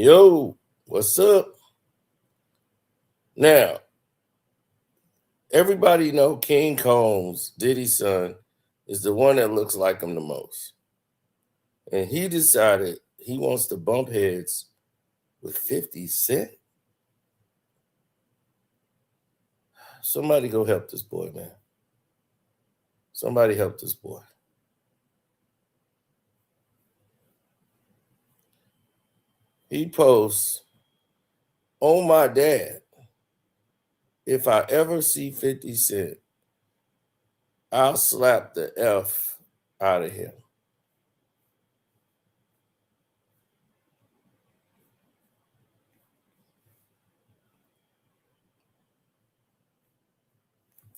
Yo, what's up? Now, everybody know King Combs, Diddy's son, is the one that looks like him the most. And he decided he wants to bump heads with 50 Cent. Somebody go help this boy, man. Somebody help this boy. He posts, "Oh my dad, if I ever see 50 Cent, I'll slap the F out of him."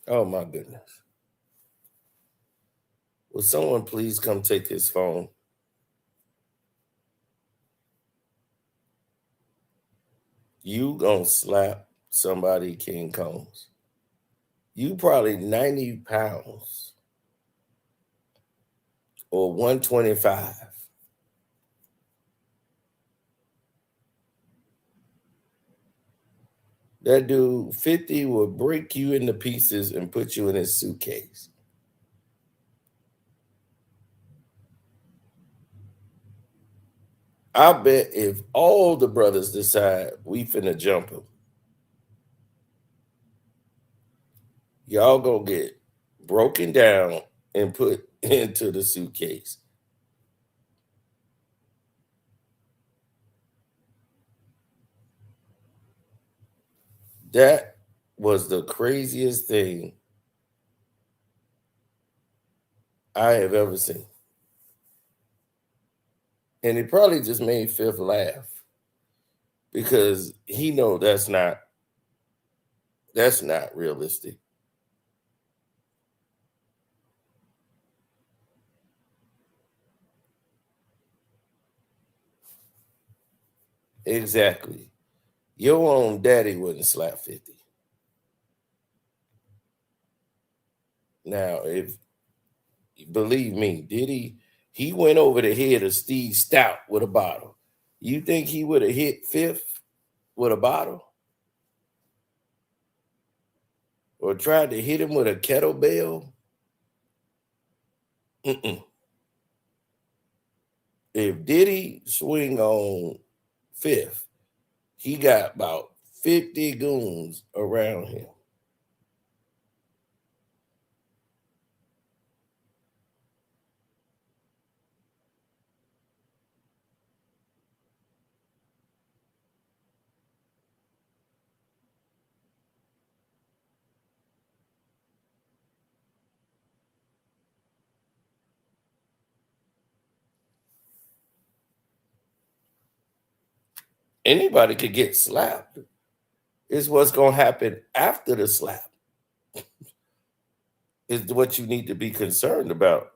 Oh my goodness. Will someone please come take his phone? You gonna slap somebody, King Combs. You probably 90 pounds or 125. That dude 50 will break you into pieces and put you in his suitcase. I bet if all the brothers decide we finna jump him, y'all gonna get broken down and put into the suitcase. That was the craziest thing I have ever seen. And it probably just made Fifth laugh because he know that's not realistic. Exactly. Your own daddy wouldn't slap 50. Now, if believe me, Diddy, he went over the head of Steve Stout with a bottle. You think he would have hit Fifth with a bottle or tried to hit him with a kettlebell? Mm-mm. If Diddy swing on Fifth, he got about 50 goons around him. Anybody could get slapped. It's what's going to happen after the slap is what you need to be concerned about.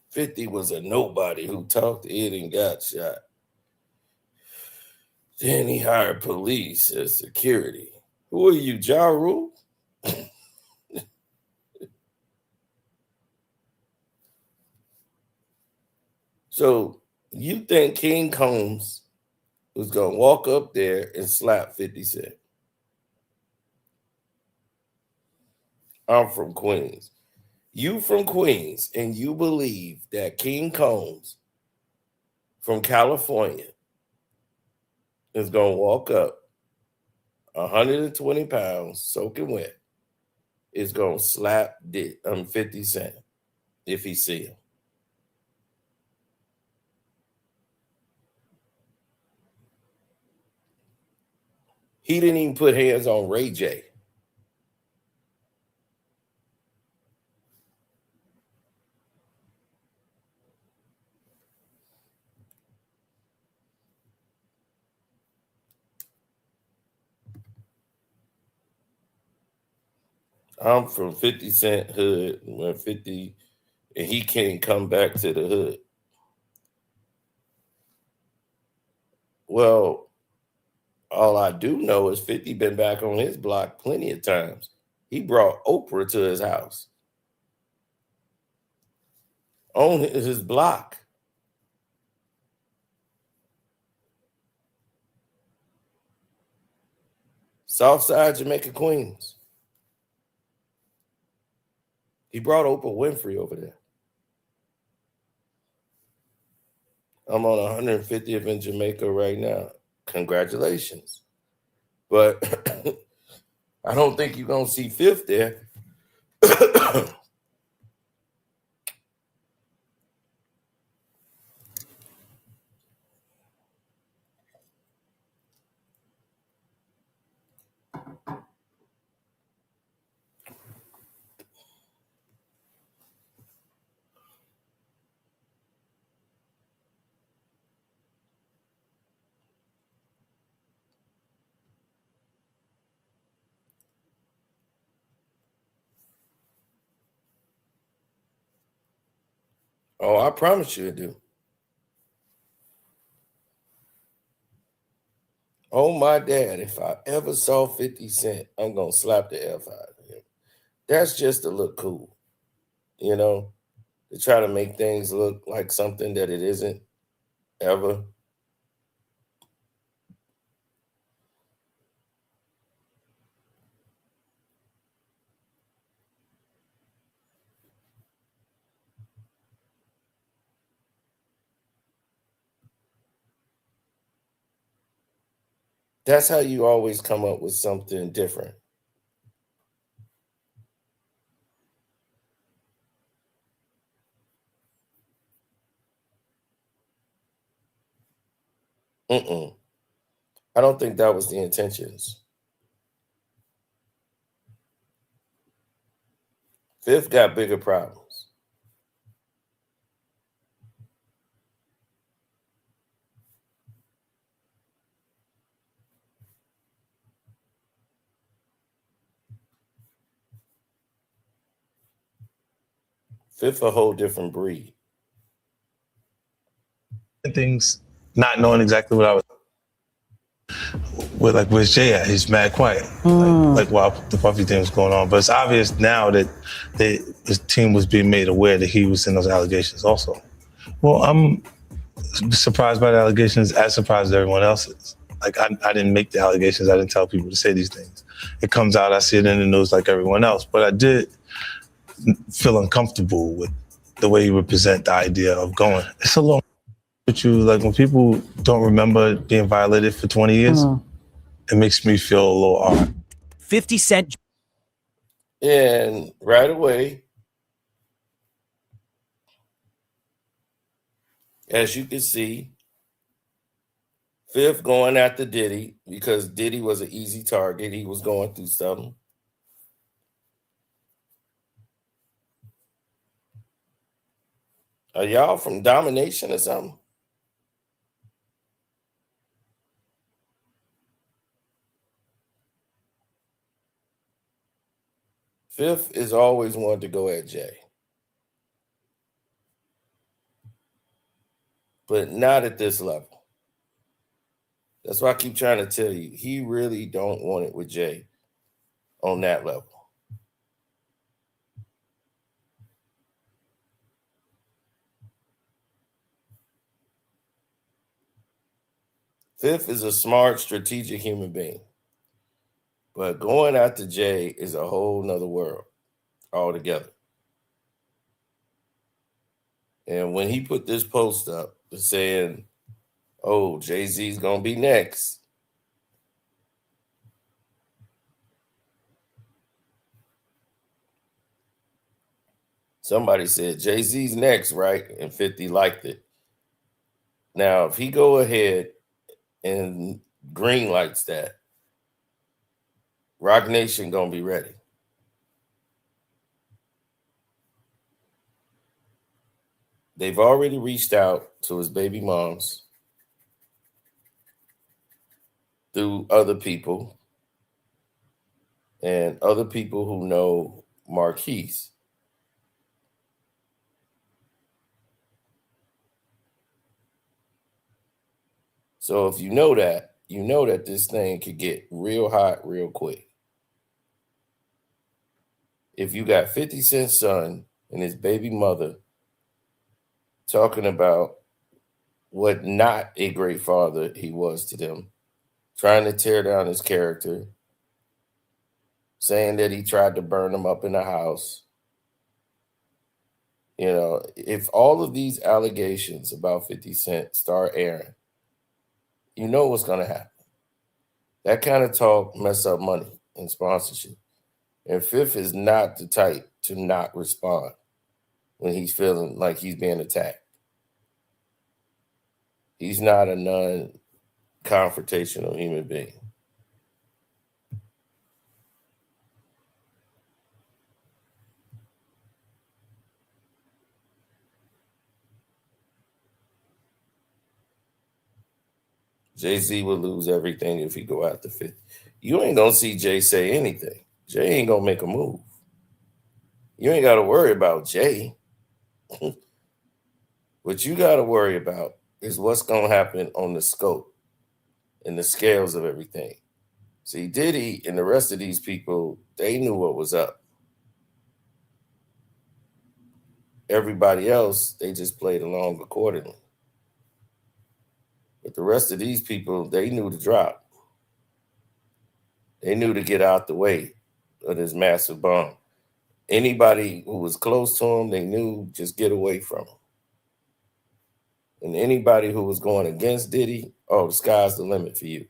50 was a nobody who talked it and got shot. Then he hired police as security. Who are you, Ja Rule? So you think King Combs was going to walk up there and slap 50 Cent? I'm from Queens. You from Queens, and you believe that King Combs from California is going to walk up 120 pounds, soaking wet, is going to slap 50 Cent if he see him. He didn't even put hands on Ray J. I'm from 50 Cent hood when 50 and he can't come back to the hood. Well, all I do know is 50 been back on his block plenty of times. He brought Oprah to his house. on his block. Southside Jamaica, Queens. He brought Oprah Winfrey over there. I'm on 150th in Jamaica right now. Congratulations. But I don't think you're going to see Fifth there. Oh, I promise you it do. Oh, my dad, if I ever saw 50 Cent, I'm going to slap the F out of him. That's just to look cool, you know, to try to make things look like something that it isn't ever. That's how you always come up with something different. Mm-mm. I don't think that was the intentions. Fifth got bigger problems. Fifth a whole different breed. Things, not knowing exactly what I was with, like, where's Jay at? He's mad quiet, like while the Puffy thing was going on. But it's obvious now that his team was being made aware that he was in those allegations also. Well, I'm surprised by the allegations, as surprised as everyone else is. Like, I didn't make the allegations. I didn't tell people to say these things. It comes out, I see it in the news like everyone else. But I did feel uncomfortable with the way he would present the idea of going. It's a long with you, like when people don't remember being violated for 20 years, it makes me feel a little odd. 50 Cent. And right away, as you can see, Fifth going after Diddy because Diddy was an easy target. He was going through something. Are y'all from Domination or something? Fifth is always wanted to go at Jay. But not at this level. That's why I keep trying to tell you, he really don't want it with Jay on that level. Fifth is a smart, strategic human being. But going after Jay is a whole nother world altogether. And when he put this post up saying, oh, Jay-Z's going to be next, somebody said, Jay-Z's next, right? And 50 liked it. Now, if he go ahead and green lights that, Rock Nation going to be ready. They've already reached out to his baby moms through other people and other people who know Marquise. So if you know that this thing could get real hot real quick. If you got 50 Cent's son and his baby mother talking about what not a great father he was to them, trying to tear down his character, saying that he tried to burn them up in the house. You know, if all of these allegations about 50 Cent start airing, you know what's going to happen. That kind of talk mess up money and sponsorship. And Fifth is not the type to not respond when he's feeling like he's being attacked. He's not a non-confrontational human being. Jay-Z will lose everything if he go after 50. You ain't gonna see Jay say anything. Jay ain't gonna make a move. You ain't gotta worry about Jay. What you gotta worry about is what's gonna happen on the scope and the scales of everything. See, Diddy and the rest of these people, they knew what was up. Everybody else, they just played along accordingly. But the rest of these people, they knew to drop. They knew to get out the way of this massive bomb. Anybody who was close to him, they knew just get away from him. And anybody who was going against Diddy, oh, the sky's the limit for you.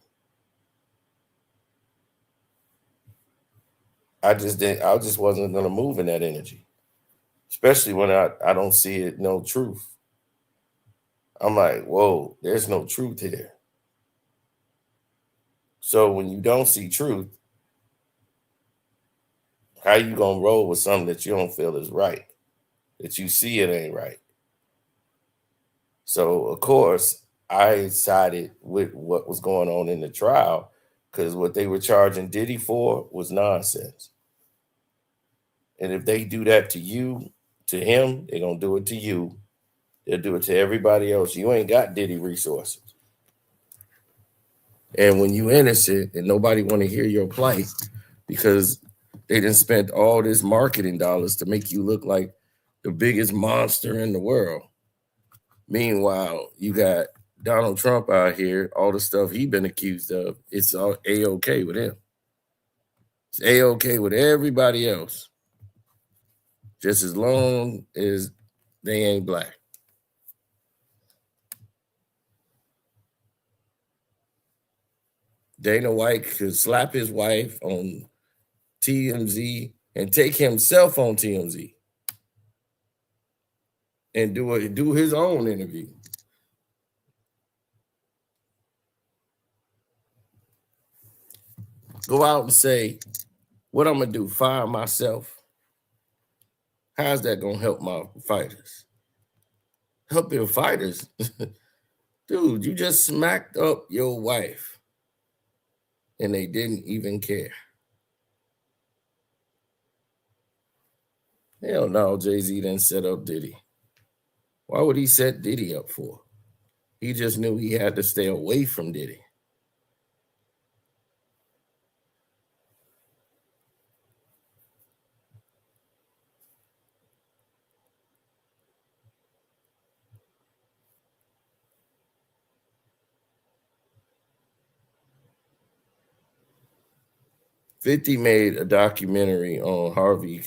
I just wasn't gonna move in that energy. Especially when I don't see it, no truth. I'm like, whoa, there's no truth here. So when you don't see truth, how you gonna roll with something that you don't feel is right? That you see it ain't right. So of course, I sided with what was going on in the trial because what they were charging Diddy for was nonsense. And if they do that to you, to him, they're gonna do it to you. They'll do it to everybody else. You ain't got Diddy resources. And when you innocent and nobody want to hear your plight because they didn't spend all this marketing dollars to make you look like the biggest monster in the world. Meanwhile, you got Donald Trump out here, all the stuff he been accused of, it's all A-OK with him. It's A-OK with everybody else. Just as long as they ain't black. Dana White could slap his wife on TMZ and take himself on TMZ and do his own interview. Go out and say, what I'm gonna do, fire myself? How's that gonna help my fighters? Help your fighters? Dude, you just smacked up your wife and they didn't even care. Hell no, Jay-Z didn't set up Diddy. Why would he set Diddy up for? He just knew he had to stay away from Diddy. Fifty made a documentary on Harvey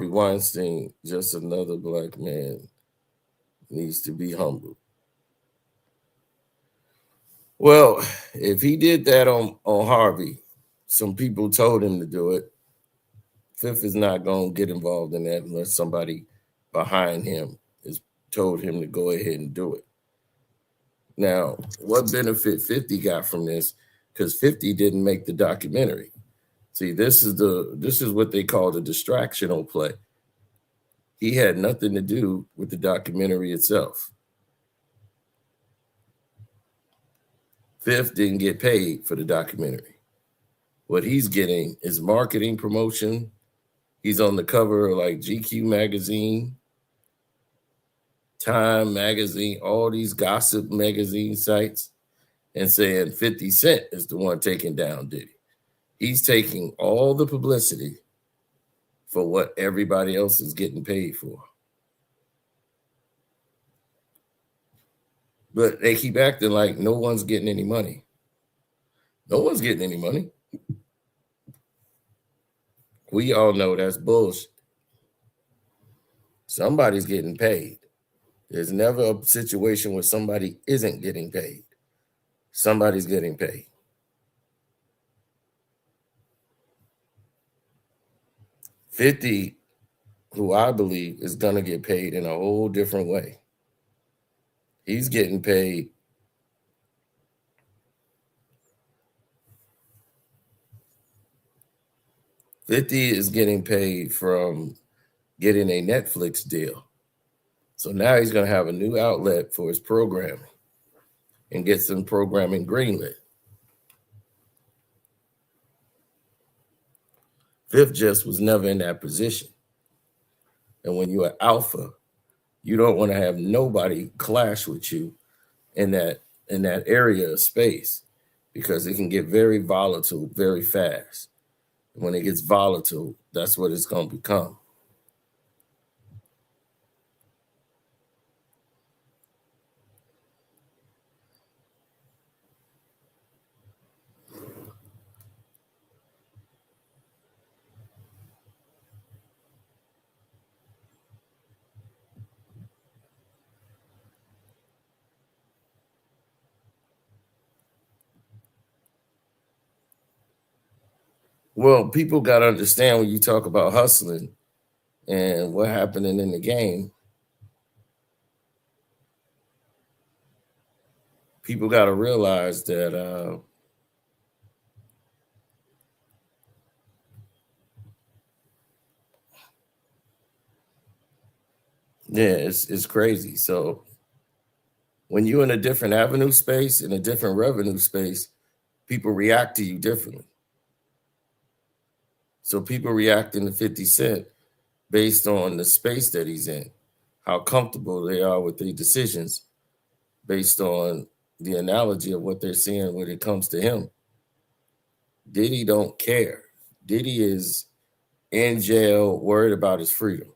Weinstein, just another black man needs to be humbled. Well, if he did that on Harvey, some people told him to do it. Fifth is not going to get involved in that unless somebody behind him has told him to go ahead and do it. Now, what benefit 50 got from this? Because 50 didn't make the documentary. See, this is what they call the distractional play. He had nothing to do with the documentary itself. Fifth didn't get paid for the documentary. What he's getting is marketing promotion. He's on the cover of like GQ magazine, Time magazine, all these gossip magazine sites, and saying 50 Cent is the one taking down Diddy. He's taking all the publicity for what everybody else is getting paid for. But they keep acting like no one's getting any money. No one's getting any money. We all know that's bullshit. Somebody's getting paid. There's never a situation where somebody isn't getting paid. Somebody's getting paid. $50, who I believe is going to get paid in a whole different way. He's getting paid. $50 is getting paid from getting a Netflix deal. So now he's going to have a new outlet for his programming and get some programming greenlit. Fifth just was never in that position. And when you're alpha, you don't want to have nobody clash with you in that area of space, because it can get very volatile very fast. When it gets volatile, that's what it's going to become. Well, people got to understand, when you talk about hustling and what happening in the game, people got to realize that it's crazy. So when you're in a different avenue space, in a different revenue space, people react to you differently. So people reacting to 50 Cent based on the space that he's in, how comfortable they are with their decisions, based on the analogy of what they're seeing when it comes to him. Diddy don't care. Diddy is in jail, worried about his freedom.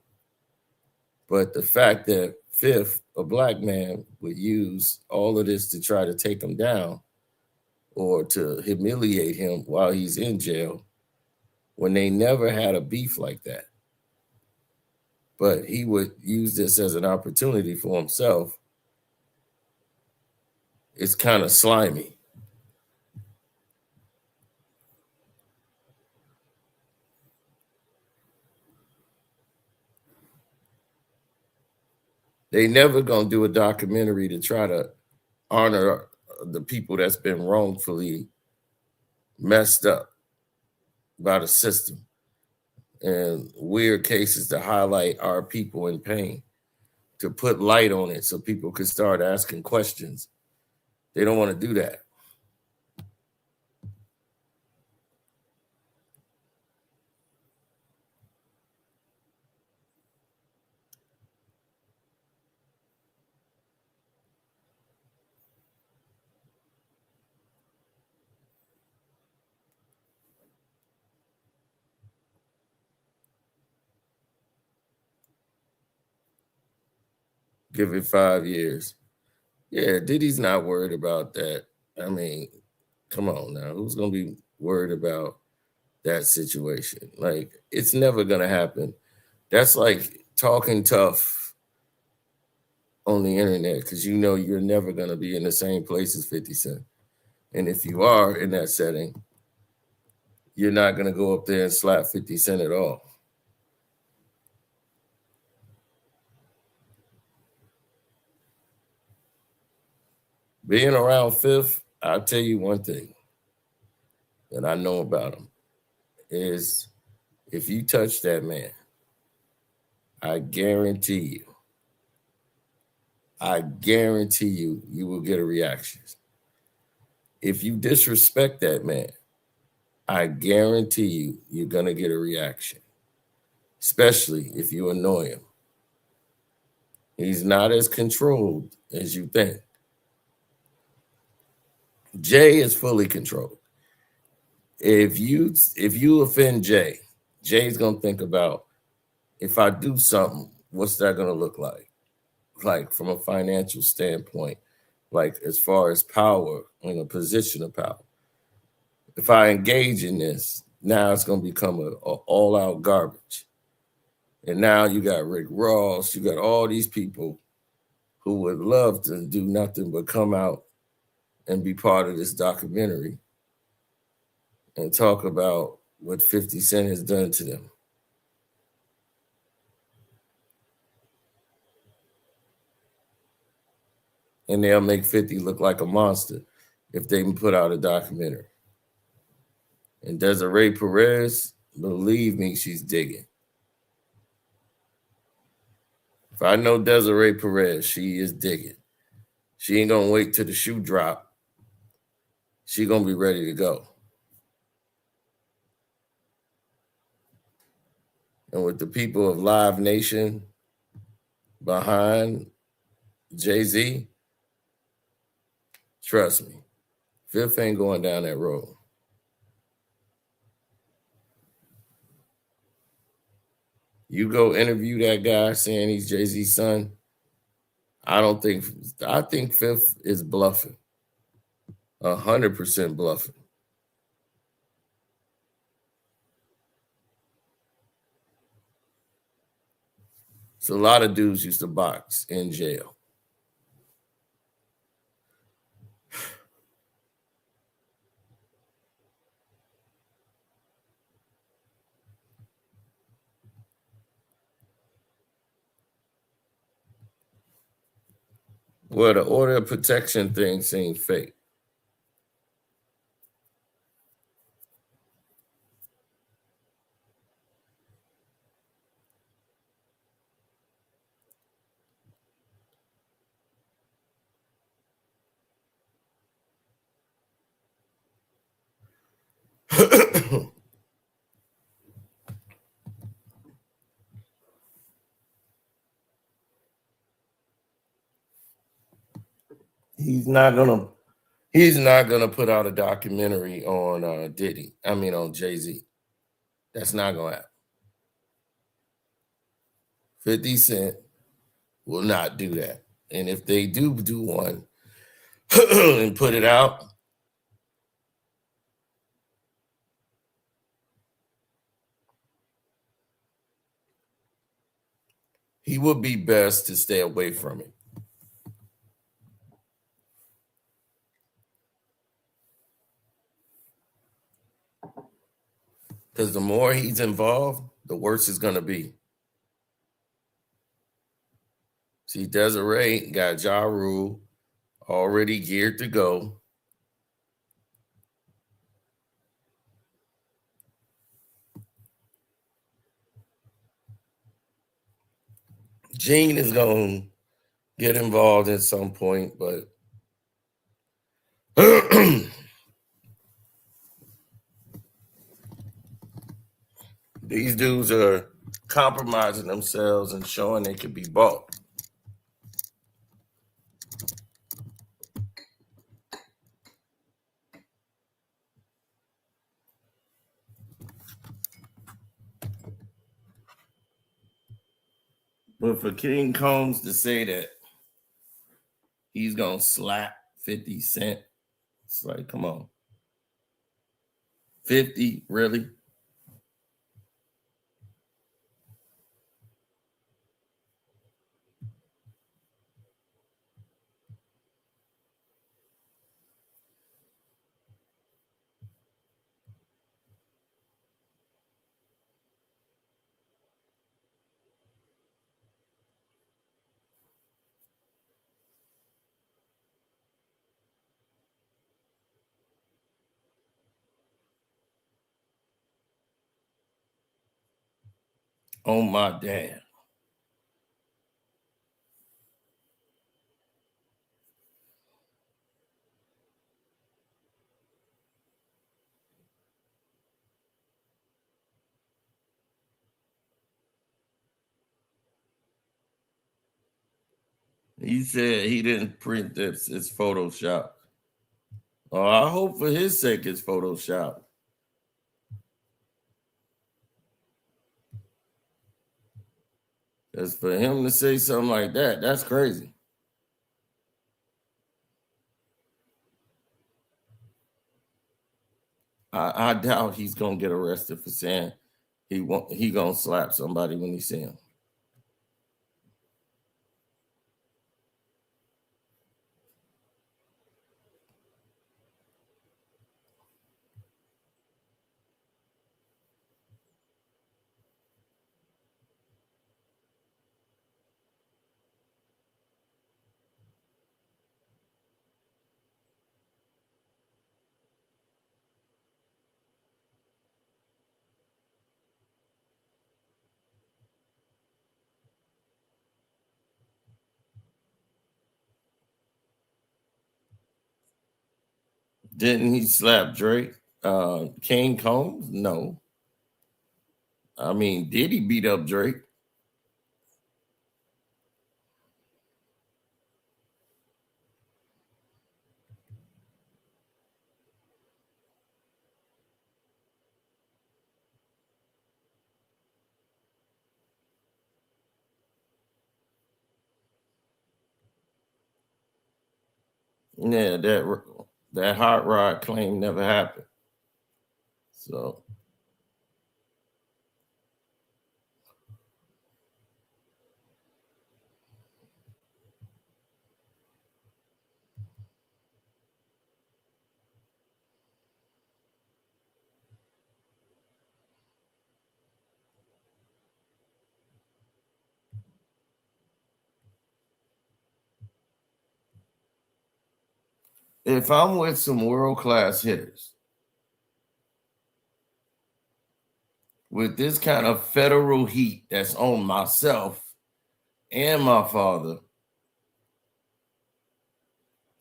But the fact that Fifth, a black man, would use all of this to try to take him down or to humiliate him while he's in jail, when they never had a beef like that. But he would use this as an opportunity for himself. It's kind of slimy. They never gonna do a documentary to try to honor the people that's been wrongfully messed up by the system, and weird cases to highlight our people in pain, to put light on it so people can start asking questions. They don't want to do that. Give it 5 years. Yeah, Diddy's not worried about that. I mean, come on now. Who's going to be worried about that situation? Like, it's never going to happen. That's like talking tough on the internet, because you know you're never going to be in the same place as 50 Cent. And if you are in that setting, you're not going to go up there and slap 50 Cent at all. Being around Fifth, I'll tell you one thing that I know about him is, if you touch that man, I guarantee you, you will get a reaction. If you disrespect that man, I guarantee you, you're going to get a reaction, especially if you annoy him. He's not as controlled as you think. Jay is fully controlled. If you offend Jay, Jay's going to think about, if I do something, what's that going to look like? Like, from a financial standpoint, like as far as power in a position of power. If I engage in this, now it's going to become a all-out garbage. And now you got Rick Ross, you got all these people who would love to do nothing but come out and be part of this documentary and talk about what 50 Cent has done to them. And they'll make 50 look like a monster if they put out a documentary. And Desiree Perez, believe me, she's digging. If I know Desiree Perez, she is digging. She ain't gonna wait till the shoe drop. She gonna be ready to go. And with the people of Live Nation behind Jay-Z, trust me, Fifth ain't going down that road. You go interview that guy saying he's Jay-Z's son, I think Fifth is bluffing. 100% bluffing. So a lot of dudes used to box in jail. Well, the order of protection thing seemed fake. He's not gonna put out a documentary on on Jay-Z. That's not gonna happen. 50 Cent will not do that. And if they do one and put it out, he would be best to stay away from it. Because the more he's involved, the worse it's gonna be. See, Desiree got Ja Rule already geared to go. Gene is gonna get involved at some point, but these dudes are compromising themselves and showing they could be bought. But for King Combs to say that he's gonna slap 50 Cent, it's like, come on. 50, really? Oh my damn. He said he didn't print this, it's Photoshop. Oh, I hope for his sake it's Photoshop. Because for him to say something like that, that's crazy. doubt he's gonna get arrested for saying he gonna slap somebody when he see him. Didn't he slap Drake? King Combs? No. I mean, did he beat up Drake? Yeah, that hot rod claim never happened. So if I'm with some world class hitters with this kind of federal heat that's on myself and my father,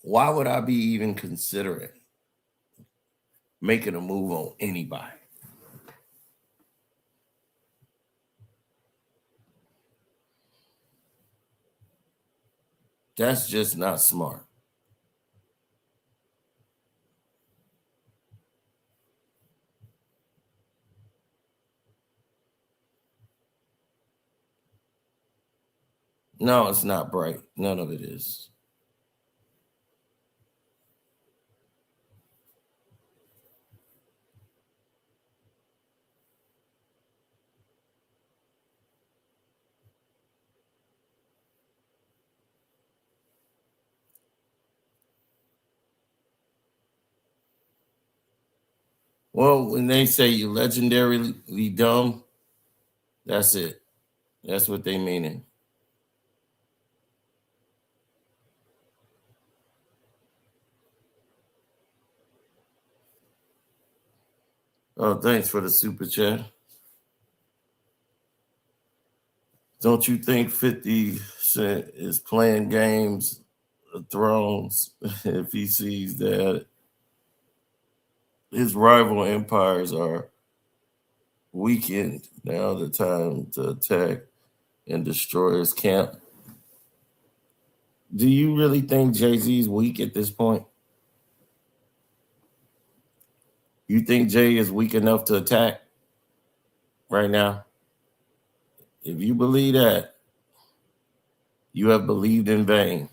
why would I be even considering making a move on anybody? That's just not smart. No, it's not bright. None of it is. Well, when they say you're legendarily dumb, that's it. That's what they meaning. Oh, thanks for the super chat. Don't you think 50 Cent is playing games of Thrones if he sees that his rival empires are weakened? Now the time to attack and destroy his camp. Do you really think Jay-Z is weak at this point? You think Jay is weak enough to attack right now? If you believe that, you have believed in vain.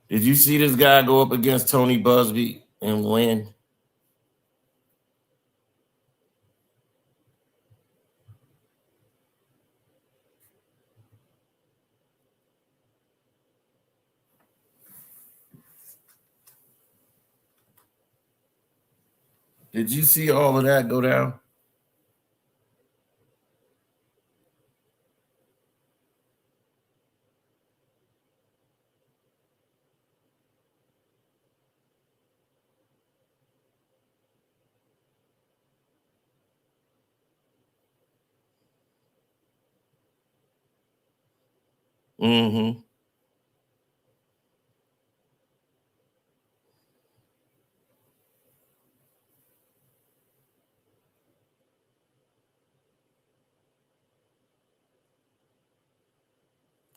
Did you see this guy go up against Tony Busby and win? Did you see all of that go down? Mm-hmm.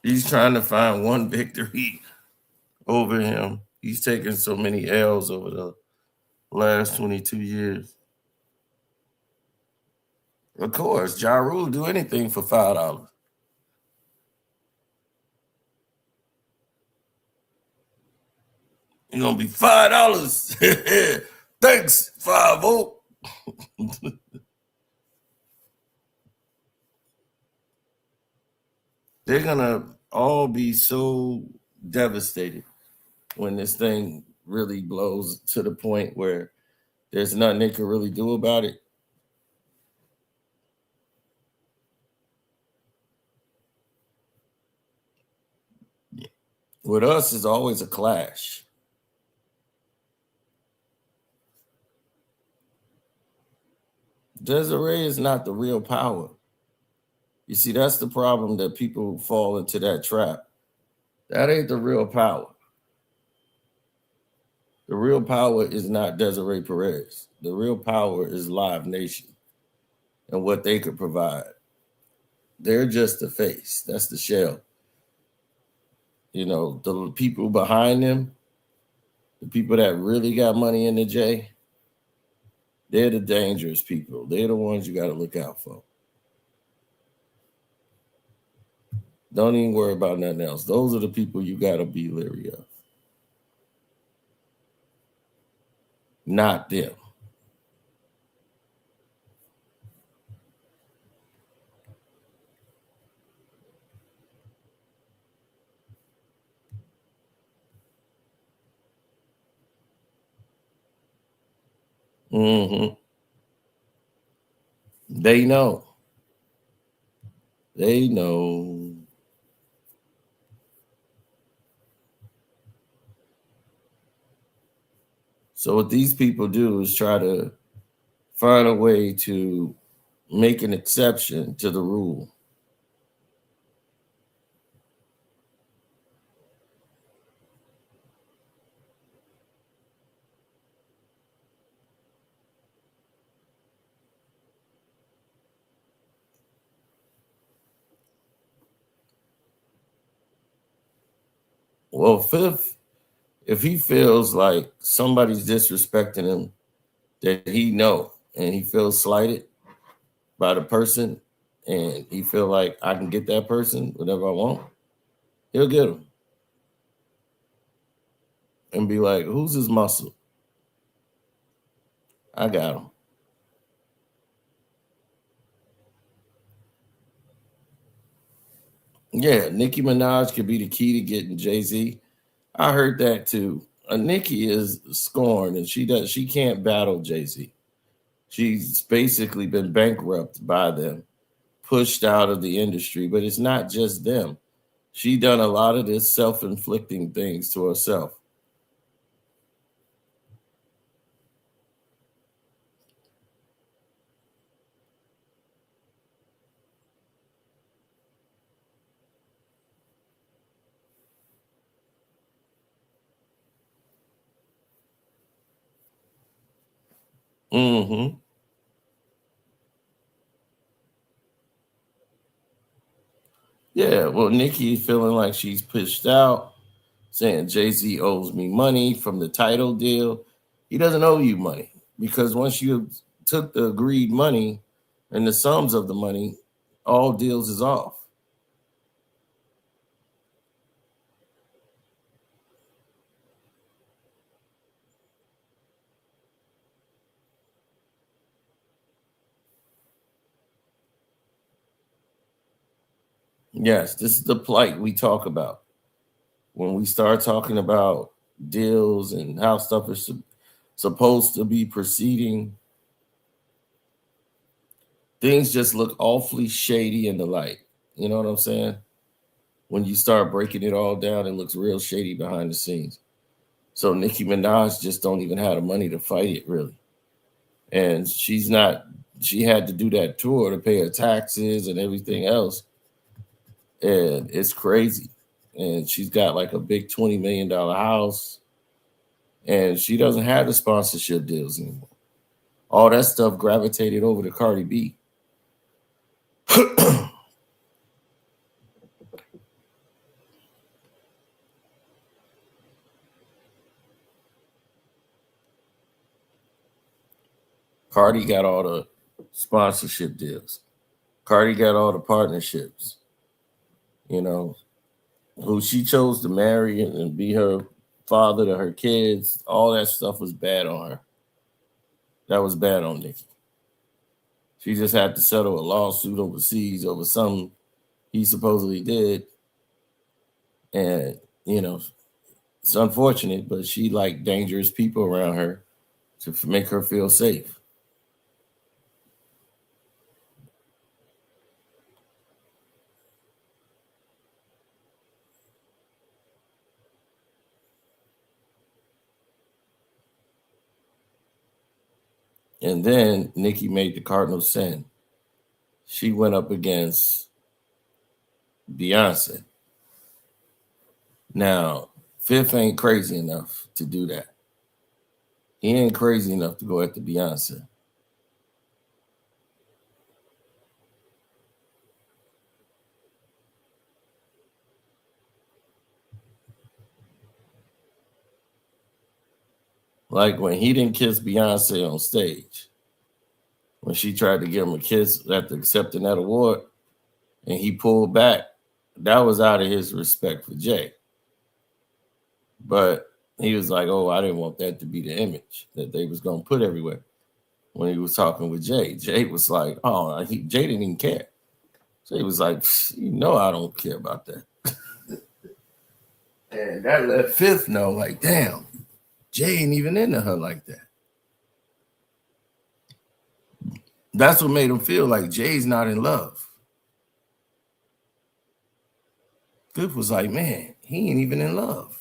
He's trying to find one victory over him. He's taken so many L's over the last 22 years. Of course, Ja Rule do anything for $5. You're gonna be $5. Thanks, 5-0. They're gonna all be so devastated when this thing really blows to the point where there's nothing they can really do about it. With us, it's always a clash. Desiree is not the real power. You see, that's the problem, that people fall into that trap. That ain't the real power. The real power is not Desiree Perez. The real power is Live Nation and what they could provide. They're just the face. That's the shell. You know, the people behind them, the people that really got money in the J, they're the dangerous people. They're the ones you got to look out for. Don't even worry about nothing else. Those are the people you got to be leery of. Not them. Mm-hmm. They know. They know. So what these people do is try to find a way to make an exception to the rule. Well, Fifth, if he feels like somebody's disrespecting him that he know and he feels slighted by the person and he feel like I can get that person whatever I want, he'll get him and be like, who's his muscle? I got him. Yeah, Nicki Minaj could be the key to getting Jay-Z. I heard that too. Nicki is scorned and she can't battle Jay-Z. She's basically been bankrupt by them, pushed out of the industry, but it's not just them. She done a lot of this self-inflicting things to herself. Mm-hmm. Yeah, well, Nicki feeling like she's pushed out, saying Jay-Z owes me money from the title deal. He doesn't owe you money because once you took the agreed money and the sums of the money, all deals is off. Yes, this is the plight we talk about. When we start talking about deals and how stuff is supposed to be proceeding, things just look awfully shady in the light. You know what I'm saying? When you start breaking it all down, it looks real shady behind the scenes. So Nicki Minaj just don't even have the money to fight it really. And she's not, she had to do that tour to pay her taxes and everything else. And it's crazy. And she's got like a big $20 million house. And she doesn't have the sponsorship deals anymore. All that stuff gravitated over to Cardi B. Cardi got all the sponsorship deals. Cardi got all the partnerships. You know, who she chose to marry and be her father to her kids. All that stuff was bad on her. That was bad on Nicki. She just had to settle a lawsuit overseas over something he supposedly did. And, it's unfortunate, but she liked dangerous people around her to make her feel safe. And then Nicki made the cardinal sin. She went up against Beyonce. Now, Fifth ain't crazy enough to do that. He ain't crazy enough to go after Beyonce. Like when he didn't kiss Beyonce on stage, when she tried to give him a kiss after accepting that award, and he pulled back, that was out of his respect for Jay. But he was like, oh, I didn't want that to be the image that they was going to put everywhere. When he was talking with Jay, Jay was like, oh, Jay didn't even care. Jay was like, I don't care about that. And that let Fifth know, like, damn, Jay ain't even into her like that. That's what made him feel like Jay's not in love. Fifth was like, man, he ain't even in love.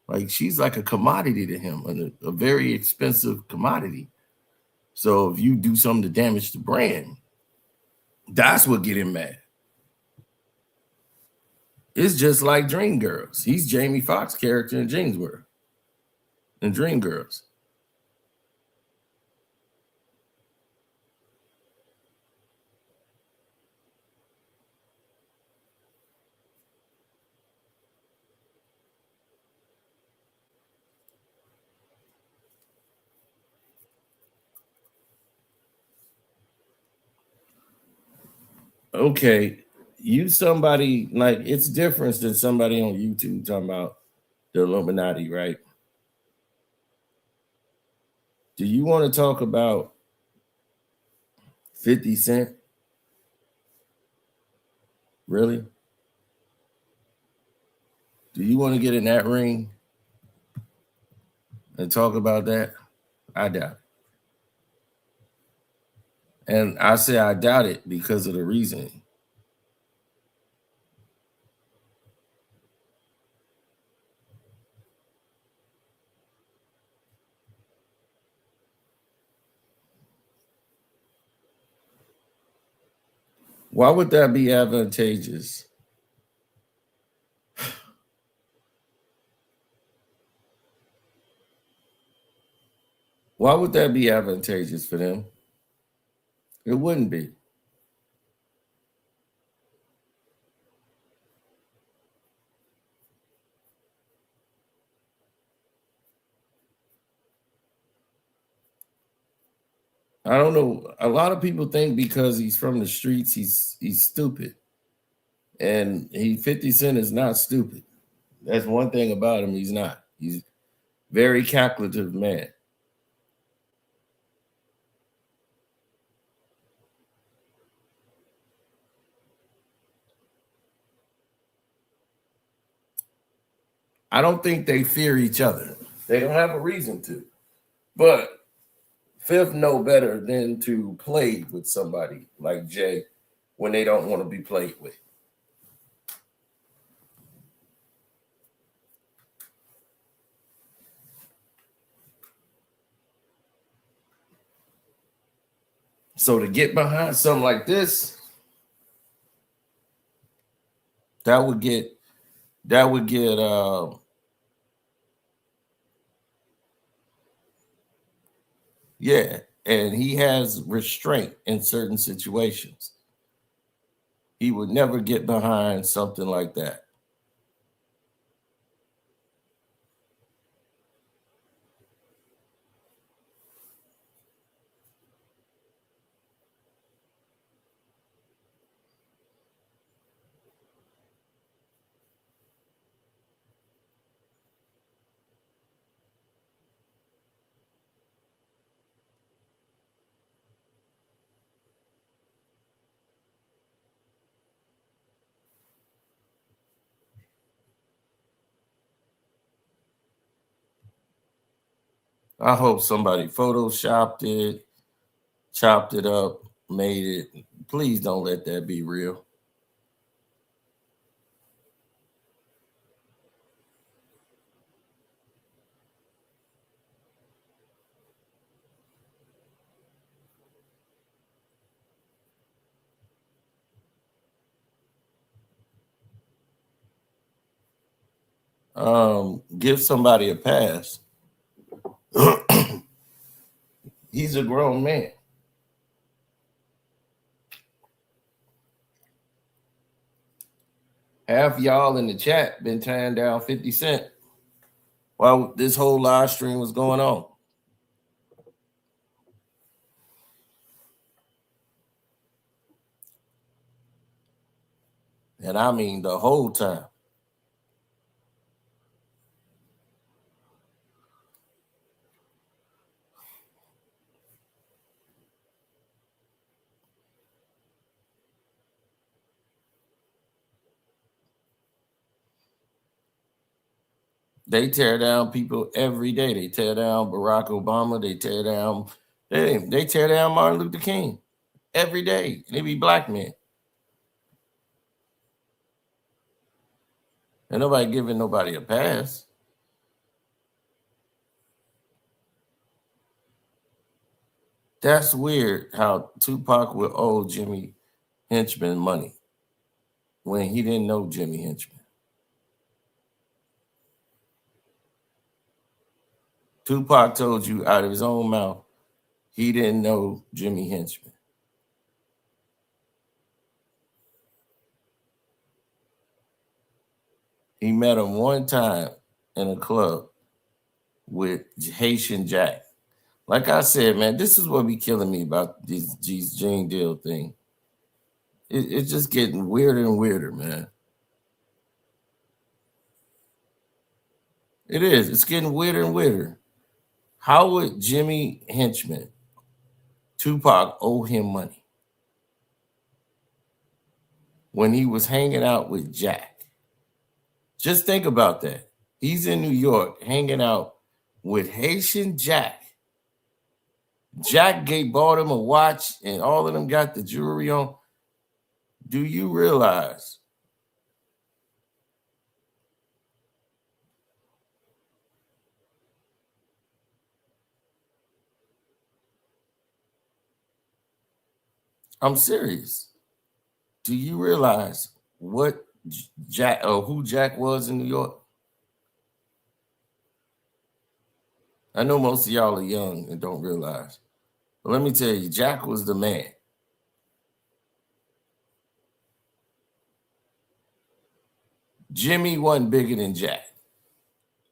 Like, she's like a commodity to him, a very expensive commodity. So if you do something to damage the brand, that's what get him mad. It's just like Dreamgirls. He's Jamie Foxx's character in Dreamgirls. In Dreamgirls. Okay, you somebody like it's different than somebody on YouTube talking about the Illuminati, right? Do you want to talk about 50 Cent? Really? Do you want to get in that ring and talk about that? I doubt it. And I say I doubt it because of the reasoning. Why would that be advantageous? Why would that be advantageous for them? It wouldn't be. I don't know. A lot of people think because he's from the streets, he's stupid. And 50 Cent is not stupid. That's one thing about him. He's not. He's very calculative man. I don't think they fear each other. They don't have a reason to. But Fifth know better than to play with somebody like Jay when they don't want to be played with. So to get behind something like this, that would get yeah, and he has restraint in certain situations. He would never get behind something like that. I hope somebody photoshopped it, chopped it up, made it. Please don't let that be real. Give somebody a pass. He's a grown man. Half y'all in the chat been tearing down 50 Cent while this whole live stream was going on. And I mean the whole time. They tear down people every day. They tear down Barack Obama. They tear down Martin Luther King every day. They be black men. And nobody giving nobody a pass. That's weird how Tupac would owe Jimmy Henchman money when he didn't know Jimmy Henchman. Tupac told you out of his own mouth he didn't know Jimmy Henchman. He met him one time in a club with Haitian Jack. Like I said, man, this is what be killing me about these Gene Deal thing. It's just getting weirder and weirder, man. It is. It's getting weirder and weirder. How would Jimmy Henchman, Tupac, owe him money when he was hanging out with Jack? Just think about that. He's in New York hanging out with Haitian Jack. Jack bought him a watch and all of them got the jewelry on. Do you realize I'm serious? Do you realize what Jack or who Jack was in New York? I know most of y'all are young and don't realize. But let me tell you, Jack was the man. Jimmy wasn't bigger than Jack.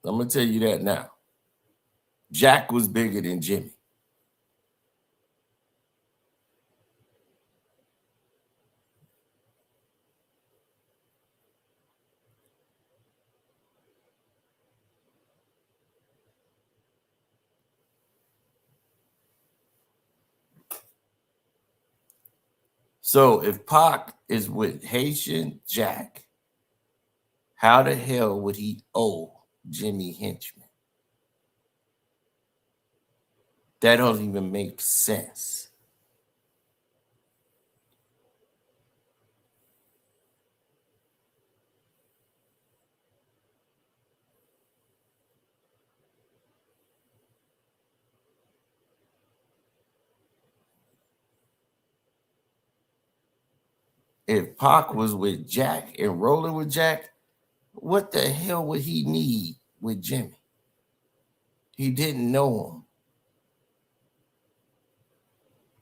I'm going to tell you that now. Jack was bigger than Jimmy. So if Pac is with Haitian Jack, how the hell would he owe Jimmy Henchman? That don't even make sense. If Pac was with Jack and rolling with Jack, what the hell would he need with Jimmy? He didn't know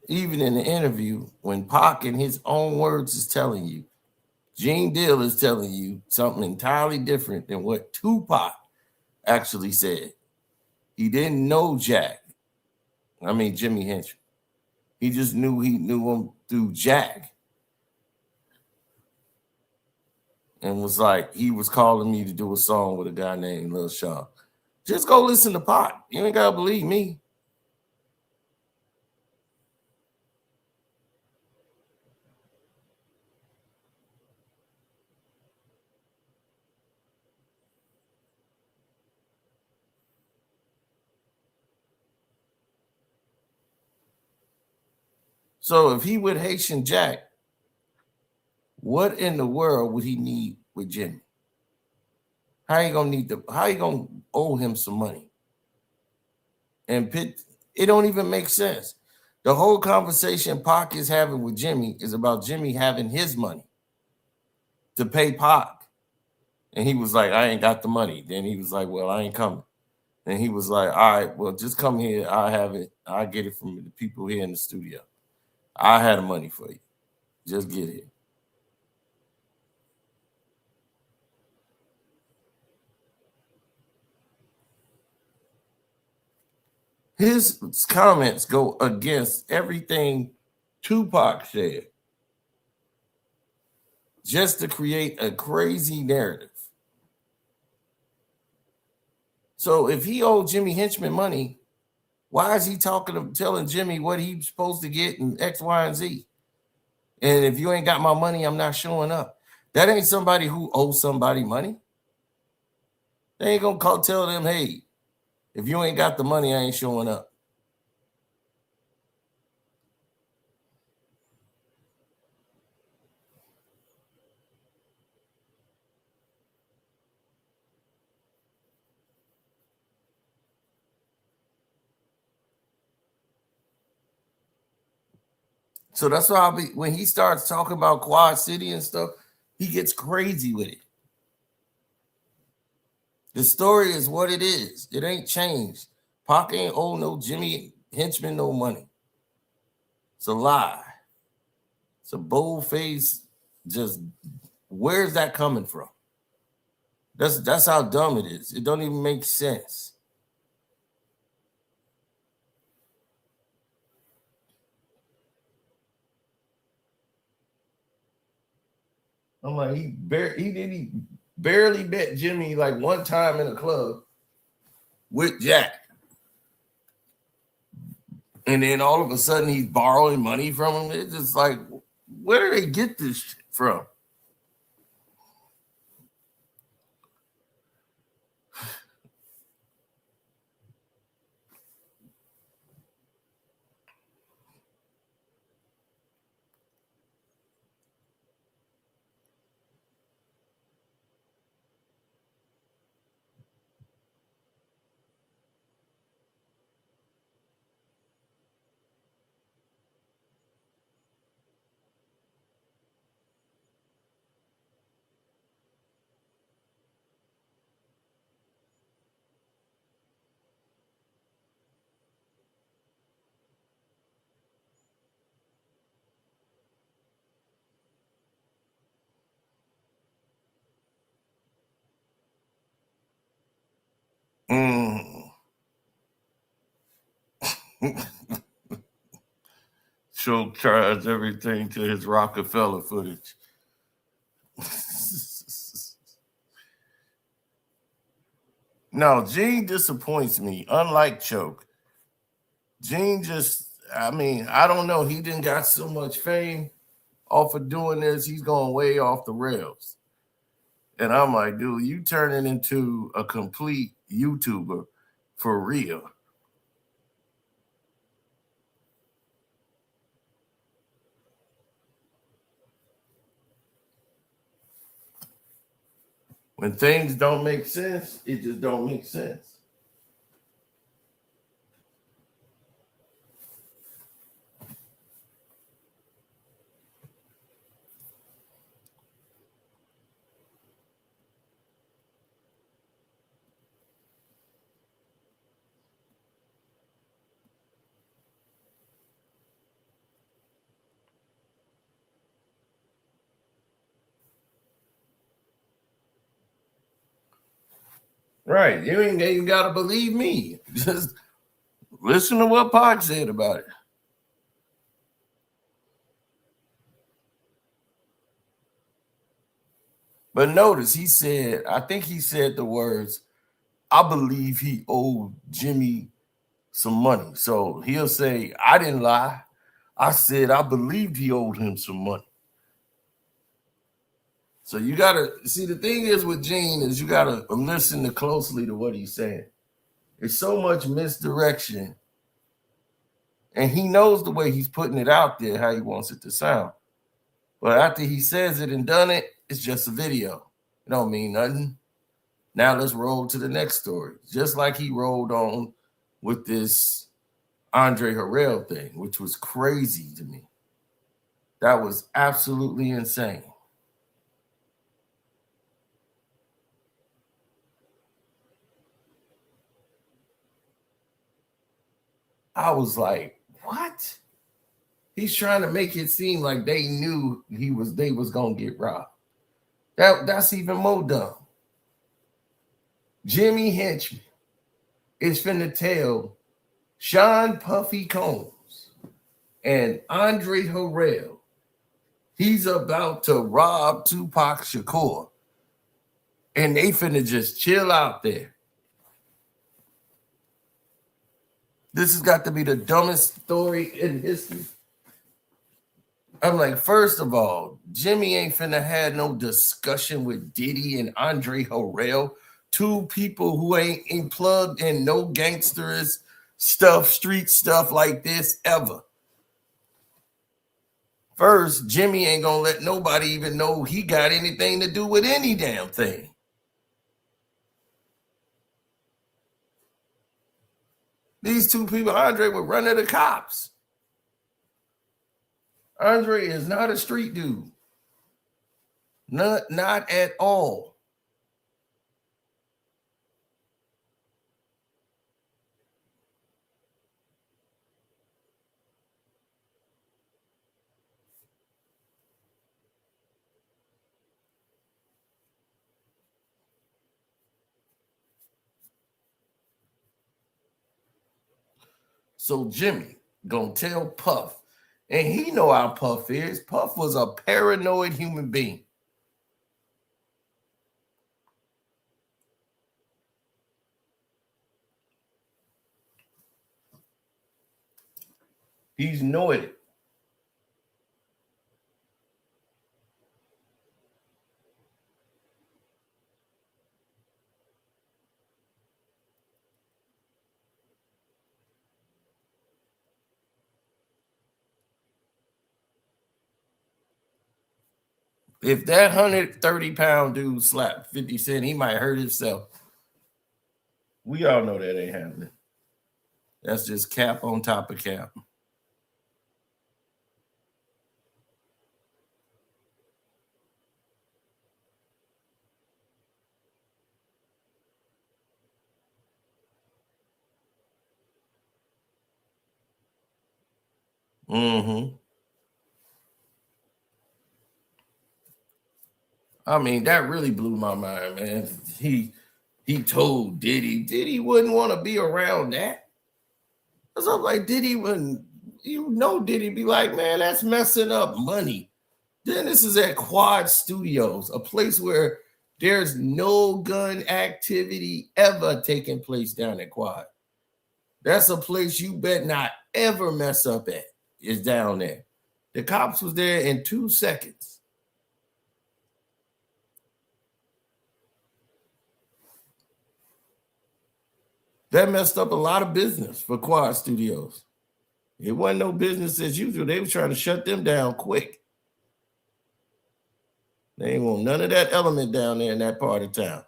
him. Even in the interview, when Pac in his own words is telling you, Gene Deal is telling you something entirely different than what Tupac actually said. He didn't know Jack. I mean, Jimmy Henchman. He just knew him through Jack. And was like, he was calling me to do a song with a guy named Lil Sean. Just go listen to Pac. You ain't got to believe me. So if he with Haitian Jack, what in the world would he need with Jimmy? How you gonna owe him some money? And it don't even make sense. The whole conversation Pac is having with Jimmy is about Jimmy having his money to pay Pac. And he was like, I ain't got the money. Then he was like, well, I ain't coming. And he was like, all right, well, just come here. I have it. I get it from the people here in the studio. I had the money for you. Just get it. His comments go against everything Tupac said just to create a crazy narrative. So if he owed Jimmy Henchman money, why is he telling Jimmy what he's supposed to get in X, Y, and Z? And if you ain't got my money, I'm not showing up. That ain't somebody who owes somebody money. They ain't gonna tell them, hey, if you ain't got the money, I ain't showing up. So that's why when he starts talking about Quad City and stuff, he gets crazy with it. The story is what it is. It ain't changed. Pac ain't owe no Jimmy Henchman no money. It's a lie. It's a bold face. Just where's that coming from? That's how dumb it is. It don't even make sense. I'm like, he barely bet Jimmy like one time in a club with Jack. And then all of a sudden he's borrowing money from him. It's just like, where do they get this shit from? Show tries everything to his Rockefeller footage. No, Gene disappoints me. Unlike Choke, Gene I don't know. He didn't got so much fame off of doing this. He's going way off the rails. And I'm like, dude, you turning into a complete YouTuber for real. When things don't make sense, it just don't make sense. Right. You ain't even got to believe me. Just listen to what Pac said about it. But notice I think he said the words, I believe he owed Jimmy some money. So he'll say, I didn't lie. I said I believed he owed him some money. So you gotta see, the thing is with Gene is you gotta listen closely to what he's saying. There's so much misdirection And he knows the way he's putting it out there, how he wants it to sound. But after he says it and done it, it's just a video. It don't mean nothing. Now let's roll to the next story. Just like he rolled on with this Andre Harrell thing, which was crazy to me. That was absolutely insane. I was like, what? He's trying to make it seem like they knew they was gonna get robbed. That's even more dumb. Jimmy Henchman is finna tell Sean Puffy Combs and Andre Harrell he's about to rob Tupac Shakur. And they finna just chill out there. This has got to be the dumbest story in history. I'm like, first of all, Jimmy ain't finna have no discussion with Diddy and Andre Harrell, two people who ain't plugged in no gangsters stuff, street stuff like this ever. First, Jimmy ain't gonna let nobody even know he got anything to do with any damn thing. These two people, Andre would run to the cops. Andre is not a street dude. Not at all. So Jimmy gonna tell Puff, and he know how Puff is. Puff was a paranoid human being. He's know it. If that 130-pound dude slapped 50 Cent, he might hurt himself. We all know that ain't happening. That's just cap on top of cap. Mm-hmm. I mean, that really blew my mind, man. He told Diddy wouldn't want to be around that. Cause I'm like, Diddy wouldn't, Diddy be like, man, that's messing up money. Then this is at Quad Studios, a place where there's no gun activity ever taking place down at Quad. That's a place you bet not ever mess up at, is down there. The cops was there in 2 seconds. That messed up a lot of business for Quad Studios. It wasn't no business as usual. They were trying to shut them down quick. They ain't want none of that element down there in that part of town.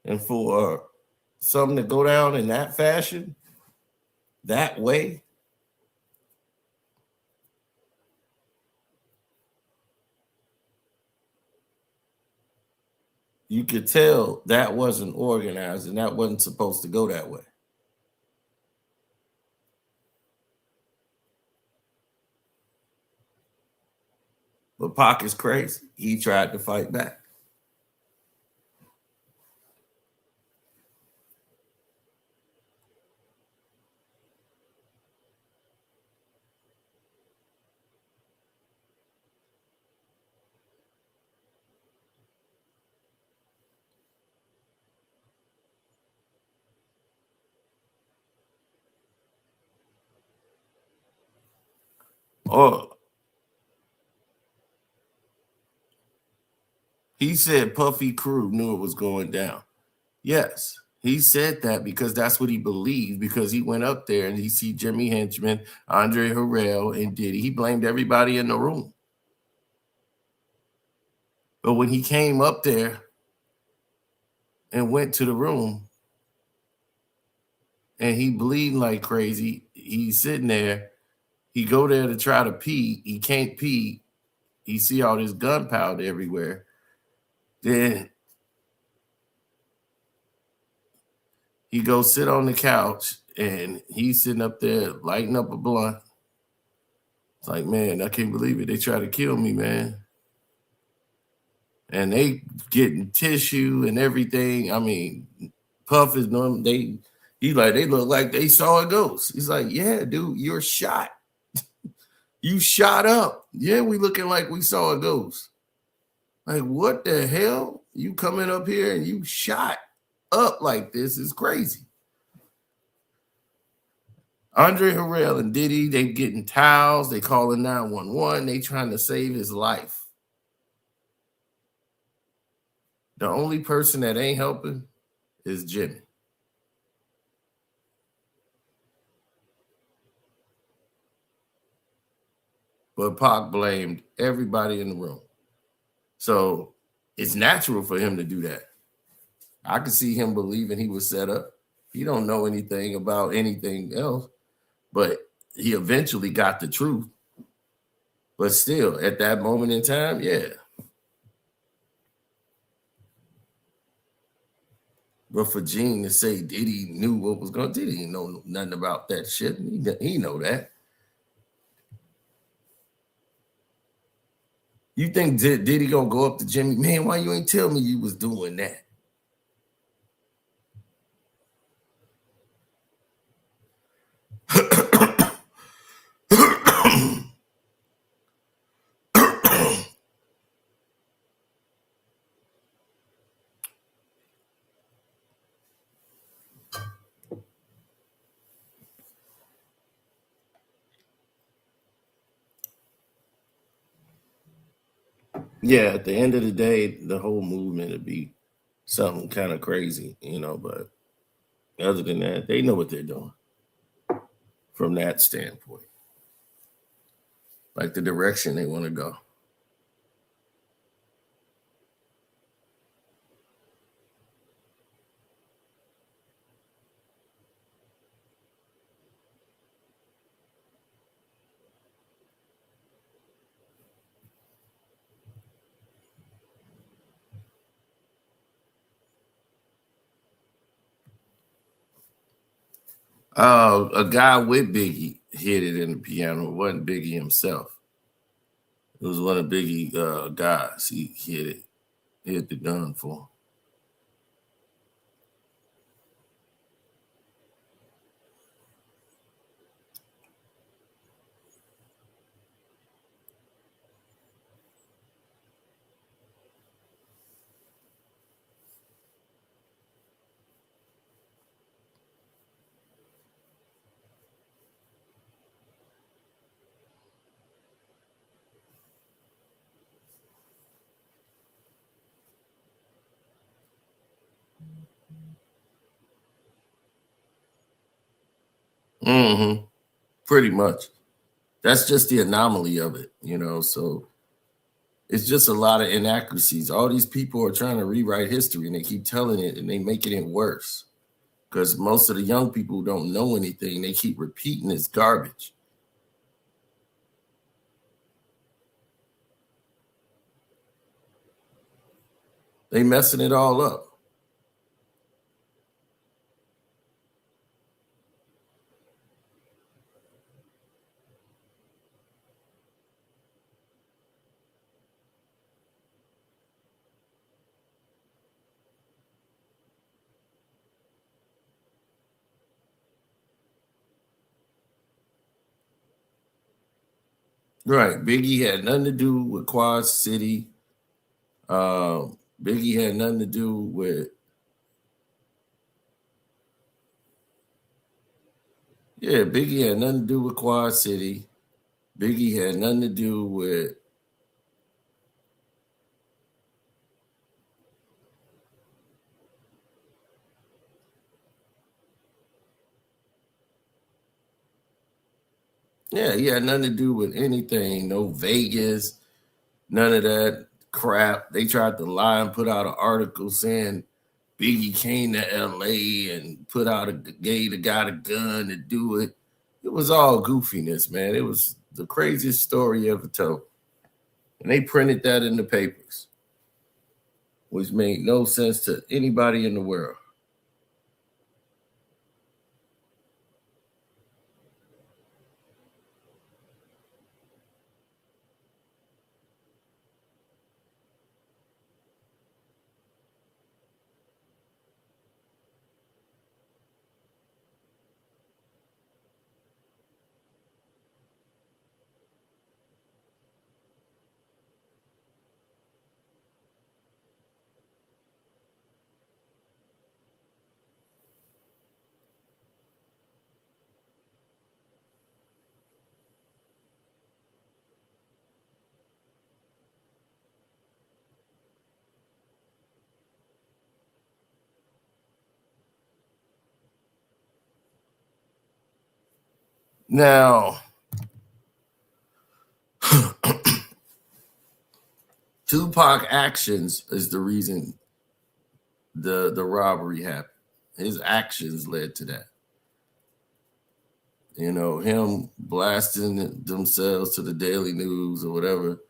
And for something to go down in that fashion, that way, you could tell that wasn't organized and that wasn't supposed to go that way. But Pac is crazy. He tried to fight back. Oh, He said Puffy crew knew it was going down. Yes, he said that because that's what he believed, because he went up there and he see Jimmy Henchman, Andre Harrell, and Diddy. He blamed everybody in the room. But when he came up there and went to the room and he bleeding like crazy, he's sitting there. He go there to try to pee. He can't pee. He see all this gunpowder everywhere. Then he goes sit on the couch and he's sitting up there lighting up a blunt. It's like, man, I can't believe it. They try to kill me, man. And they getting tissue and everything. I mean, Puff is normal. They look like they saw a ghost. He's like, yeah, dude, you're shot. You shot up. Yeah, we looking like we saw a ghost. Like, what the hell? You coming up here and you shot up like this is crazy. Andre Harrell and Diddy, they getting towels. They calling 911. They trying to save his life. The only person that ain't helping is Jimmy. But Pac blamed everybody in the room. So it's natural for him to do that. I could see him believing he was set up. He don't know anything about anything else, but he eventually got the truth. But still, at that moment in time, yeah. But for Gene to say Diddy knew what was going, Diddy didn't know nothing about that shit. He know that. You think Diddy gonna go up to Jimmy? Man, why you ain't tell me you was doing that? Yeah, at the end of the day, the whole movement would be something kind of crazy, but other than that, they know what they're doing from that standpoint. Like the direction they want to go. A guy with Biggie hit it in the piano. It wasn't Biggie himself. It was one of Biggie guys. He hit the gun for. Mm-hmm. Pretty much. That's just the anomaly of it, So it's just a lot of inaccuracies. All these people are trying to rewrite history and they keep telling it and they making it worse. Because most of the young people don't know anything. They keep repeating this garbage. They messing it all up. Right. Biggie had nothing to do with Quad City. Biggie had nothing to do with. Yeah, Biggie had nothing to do with Quad City. Biggie had nothing to do with Yeah, he had nothing to do with anything. No Vegas, none of that crap. They tried to lie and put out an article saying Biggie came to LA and gave the guy the gun to do it. It was all goofiness, man. It was the craziest story ever told. And they printed that in the papers, which made no sense to anybody in the world. Now, Tupac actions is the reason the robbery happened. His actions led to that. You know, him blasting themselves to the Daily News or whatever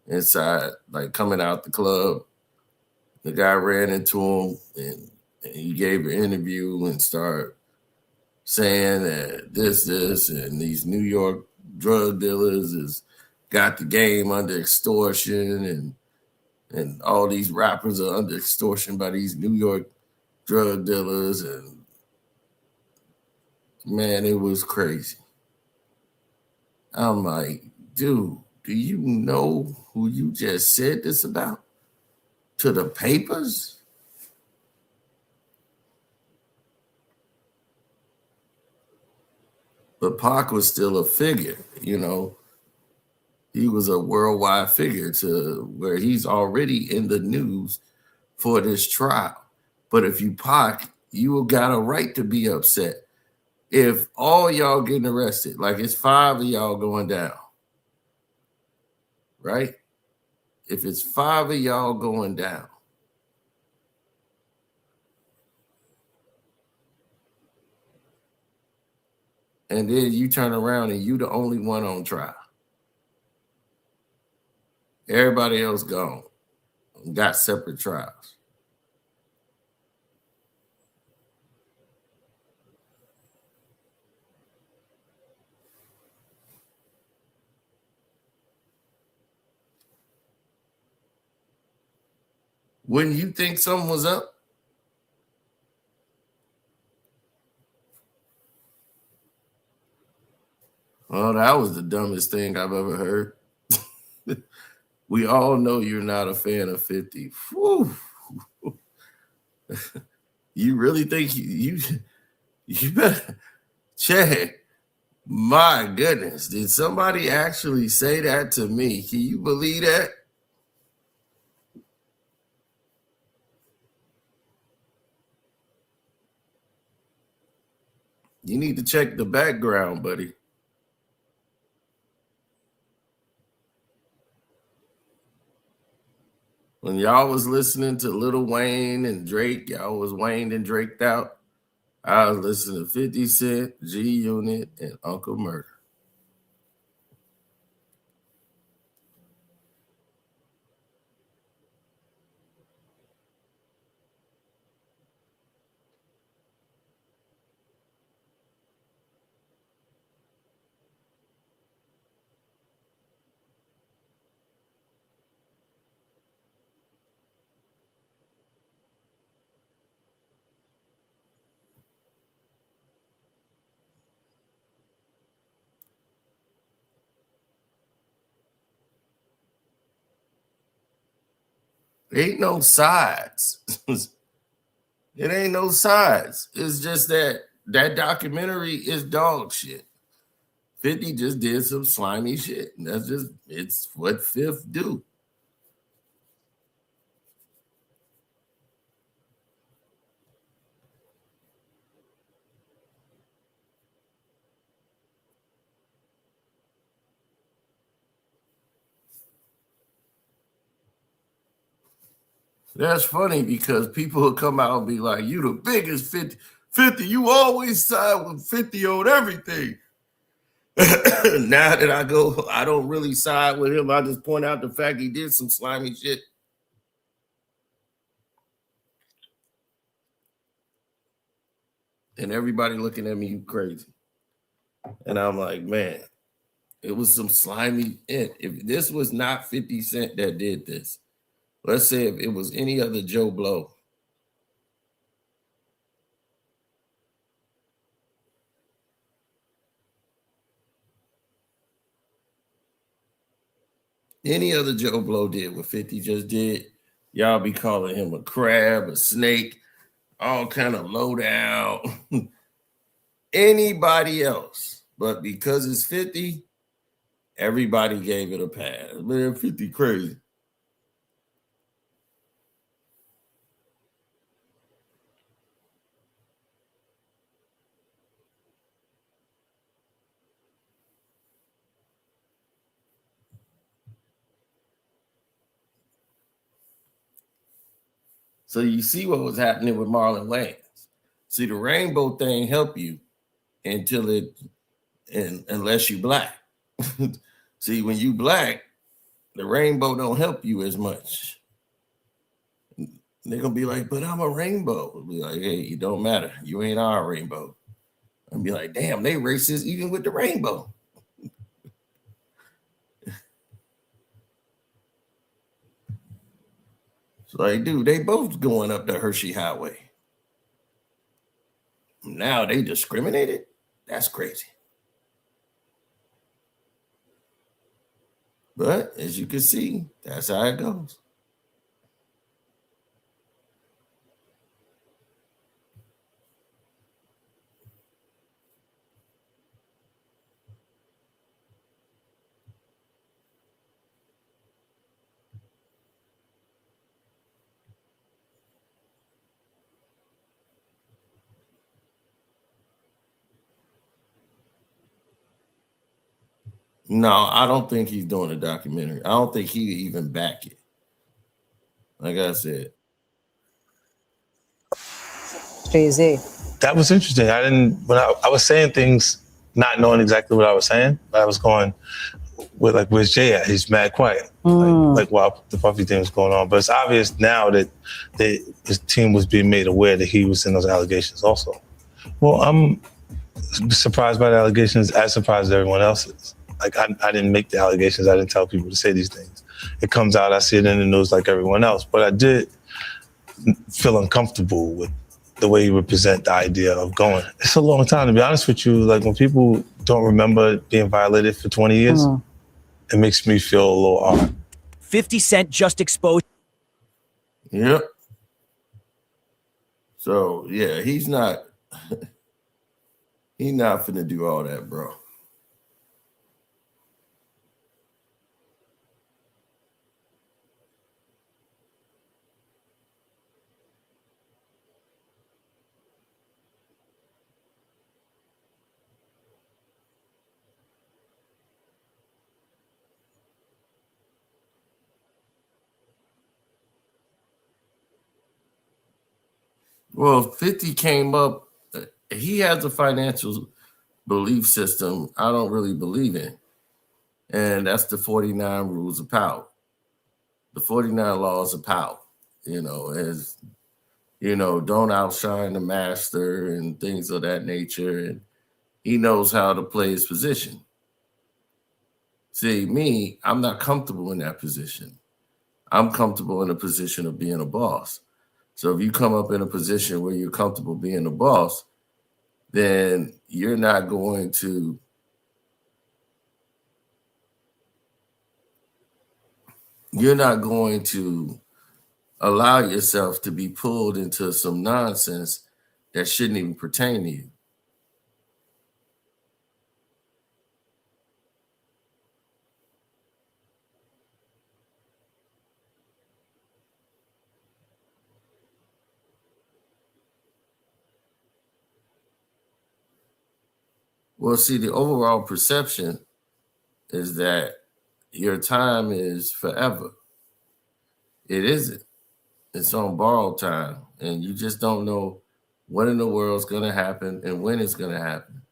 inside, like coming out the club. The guy ran into him and he gave an interview and started saying that this, and these New York drug dealers has got the game under extortion and all these rappers are under extortion by these New York drug dealers. And man, it was crazy. I'm like, dude, do you know who you just said this about to the papers? But Pac was still a figure, you know. He was a worldwide figure to where he's already in the news for this trial. But if you Pac, you got a right to be upset. If all y'all getting arrested, like it's 5 of y'all going down, right? If it's 5 of y'all going down, and then you turn around and you the only one on trial. Everybody else gone, got separate trials. Wouldn't you think something was up? Well, that was the dumbest thing I've ever heard. We all know you're not a fan of 50. Whew. You really think you better check? My goodness, did somebody actually say that to me? Can you believe that? You need to check the background, buddy. When y'all was listening to Lil Wayne and Drake, y'all was Wayne and Draked out. I was listening to 50 Cent, G Unit, and Uncle Murder. Ain't no sides. It ain't no sides. It's just that documentary is dog shit. 50 just did some slimy shit. And it's what Fifth do. That's funny because people will come out and be like, you the biggest 50, 50, you always side with 50 on everything. Now that I go, I don't really side with him. I just point out the fact he did some slimy shit. And everybody looking at me crazy. And I'm like, man, it was some slimy. If this was not 50 Cent that did this, let's say if it was any other Joe Blow, any other Joe Blow did what 50 just did, y'all be calling him a crab, a snake, all kind of low down. Anybody else. But because it's 50, everybody gave it a pass. Man, 50 crazy. So you see what was happening with Marlon Wayans. See, the rainbow thing help you unless you black. See, when you black, the rainbow don't help you as much. They're gonna be like, but I'm a rainbow. I'll be like, hey, it don't matter. You ain't our rainbow. And be like, damn, they racist even with the rainbow. So like, dude, they both going up the Hershey Highway. Now they discriminated? That's crazy. But as you can see, that's how it goes. No, I don't think he's doing a documentary. I don't think he even back it. Like I said, Crazy. That was interesting. I didn't when I was saying things not knowing exactly what I was saying, but I was going with like, where's Jay at? He's mad quiet. Like while the Puffy thing was going on. But it's obvious now that his team was being made aware that he was in those allegations also. Well, I'm surprised by the allegations, as surprised as everyone else is. Like I didn't make the allegations. I didn't tell people to say these things. It comes out, I see it in the news like everyone else. But I did feel uncomfortable with the way he would present the idea of going. It's a long time, to be honest with you. Like when people don't remember being violated for 20 years, it makes me feel a little odd. 50 Cent just exposed. Yep. So yeah, he's not finna do all that, bro. Well, 50 came up, he has a financial belief system I don't really believe in. And that's the 49 rules of power. The 49 laws of power, don't outshine the master and things of that nature. And he knows how to play his position. See, me, I'm not comfortable in that position. I'm comfortable in a position of being a boss. So if you come up in a position where you're comfortable being a boss, then you're not going to allow yourself to be pulled into some nonsense that shouldn't even pertain to you. Well, see, the overall perception is that your time is forever. It isn't. It's on borrowed time, and you just don't know what in the world's going to happen and when it's going to happen.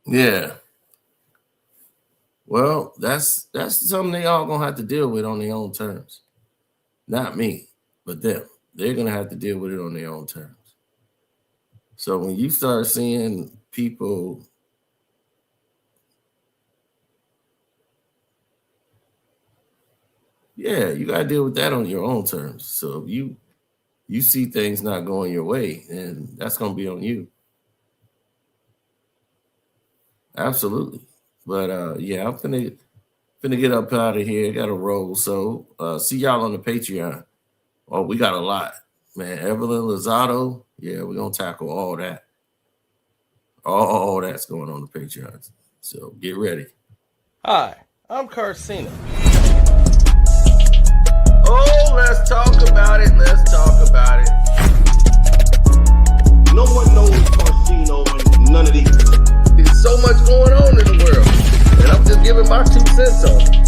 Yeah. Well, that's something they all gonna have to deal with on their own terms. Not me, but them. They're gonna have to deal with it on their own terms. So when you start seeing people, yeah, you gotta deal with that on your own terms. So if you see things not going your way, and that's gonna be on you. Absolutely. But yeah, I'm finna get up out of here. Got to roll. So see y'all on the Patreon. Oh, we got a lot, man. Evelyn Lozado. Yeah, we're gonna tackle all that. All that's going on the Patreon. So get ready. Hi, I'm Carcino. Oh, let's talk about it. Let's talk about it. No one knows Carcino and none of these. There's so much going on in the world, and I'm just giving my 2 cents on it.